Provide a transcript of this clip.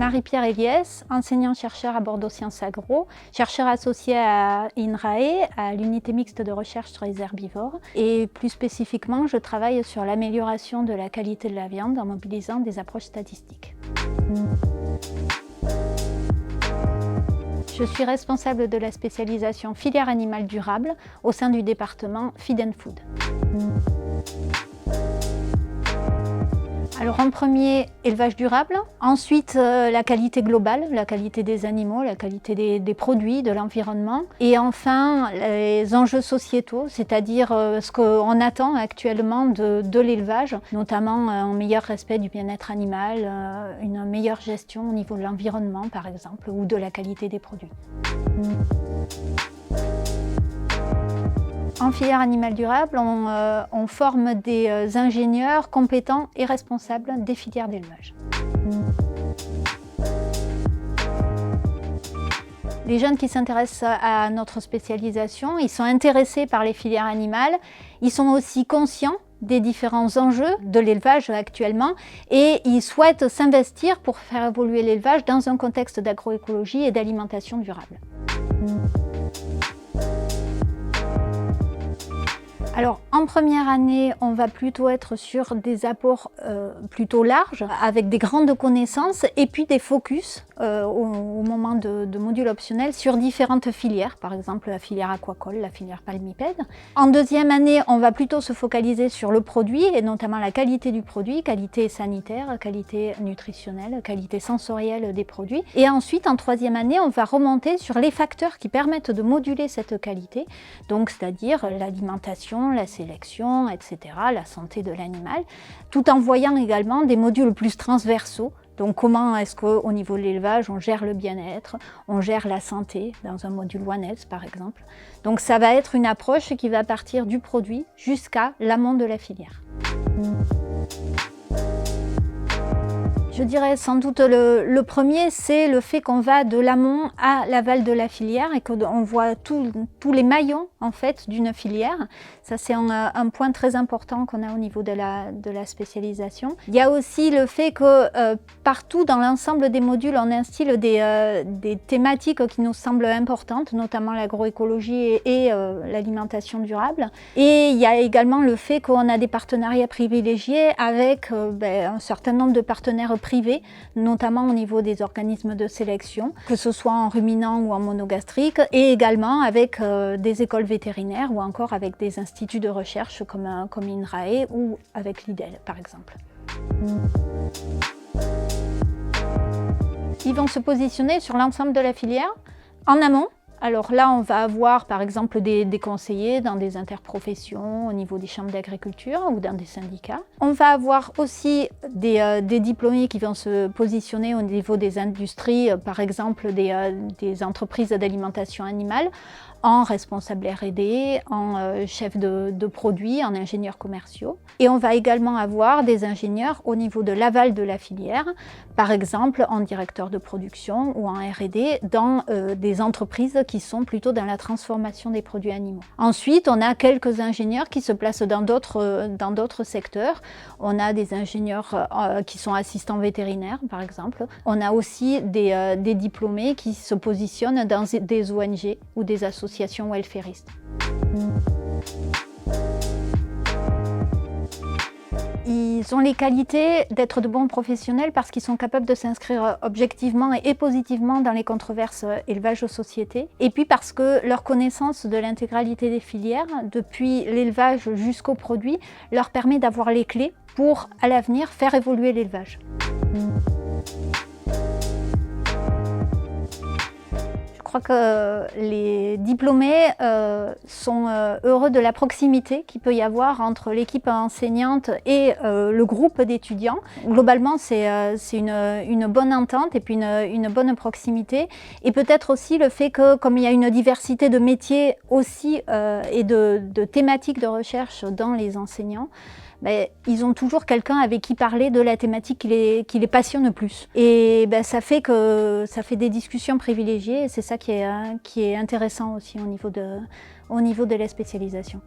Marie-Pierre Eliès, enseignant-chercheur à Bordeaux Sciences Agro, chercheur associé à INRAE, à l'unité mixte de recherche sur les herbivores. Et plus spécifiquement, je travaille sur l'amélioration de la qualité de la viande en mobilisant des approches statistiques. Je suis responsable de la spécialisation filière animale durable au sein du département Feed and Food. Alors en premier, élevage durable, ensuite la qualité globale, la qualité des animaux, la qualité des produits, de l'environnement, et enfin les enjeux sociétaux, c'est-à-dire ce qu'on attend actuellement de l'élevage, notamment un meilleur respect du bien-être animal, une meilleure gestion au niveau de l'environnement par exemple, ou de la qualité des produits. En filière animale durable, on forme des ingénieurs compétents et responsables des filières d'élevage. Les jeunes qui s'intéressent à notre spécialisation, ils sont intéressés par les filières animales, ils sont aussi conscients des différents enjeux de l'élevage actuellement et ils souhaitent s'investir pour faire évoluer l'élevage dans un contexte d'agroécologie et d'alimentation durable. Alors, en première année, on va plutôt être sur des apports plutôt larges, avec des grandes connaissances et puis des focus au moment de modules optionnels sur différentes filières, par exemple la filière aquacole, la filière palmipède. En deuxième année, on va plutôt se focaliser sur le produit et notamment la qualité du produit, qualité sanitaire, qualité nutritionnelle, qualité sensorielle des produits. Et ensuite, en troisième année, on va remonter sur les facteurs qui permettent de moduler cette qualité, donc c'est-à-dire l'alimentation, la sélection, etc., la santé de l'animal, tout en voyant également des modules plus transversaux. Donc comment est-ce qu'au niveau de l'élevage, on gère le bien-être, on gère la santé, dans un module One Health par exemple. Donc ça va être une approche qui va partir du produit jusqu'à l'amont de la filière. Je dirais sans doute le premier, c'est le fait qu'on va de l'amont à l'aval de la filière et qu'on voit tous les maillons en fait d'une filière. Ça c'est un point très important qu'on a au niveau de la spécialisation. Il y a aussi le fait que partout dans l'ensemble des modules, on instille des thématiques qui nous semblent importantes, notamment l'agroécologie et l'alimentation durable. Et il y a également le fait qu'on a des partenariats privilégiés avec un certain nombre de partenaires privés, notamment au niveau des organismes de sélection, que ce soit en ruminant ou en monogastrique, et également avec des écoles vétérinaires ou encore avec des instituts de recherche comme INRAE ou avec l'IDEL par exemple. Ils vont se positionner sur l'ensemble de la filière en amont. Alors là, on va avoir par exemple des conseillers dans des interprofessions au niveau des chambres d'agriculture ou dans des syndicats. On va avoir aussi des diplômés qui vont se positionner au niveau des industries, par exemple des entreprises d'alimentation animale, en responsable R&D, en chef de produits, en ingénieurs commerciaux. Et on va également avoir des ingénieurs au niveau de l'aval de la filière, par exemple en directeur de production ou en R&D dans des entreprises qui sont plutôt dans la transformation des produits animaux. Ensuite, on a quelques ingénieurs qui se placent dans d'autres secteurs. On a des ingénieurs qui sont assistants vétérinaires, par exemple. On a aussi des diplômés qui se positionnent dans des ONG ou des associations welfaristes. Ils ont les qualités d'être de bons professionnels parce qu'ils sont capables de s'inscrire objectivement et positivement dans les controverses élevage-société. Et puis parce que leur connaissance de l'intégralité des filières, depuis l'élevage jusqu'au produit, leur permet d'avoir les clés pour, à l'avenir, faire évoluer l'élevage. Je crois que les diplômés sont heureux de la proximité qu'il peut y avoir entre l'équipe enseignante et le groupe d'étudiants. Globalement, c'est une bonne entente et puis une bonne proximité. Et peut-être aussi le fait que, comme il y a une diversité de métiers aussi et de thématiques de recherche dans les enseignants, ils ont toujours quelqu'un avec qui parler de la thématique qui les passionne le plus. Et ça fait des discussions privilégiées et c'est ça qui est intéressant aussi au niveau de la spécialisation.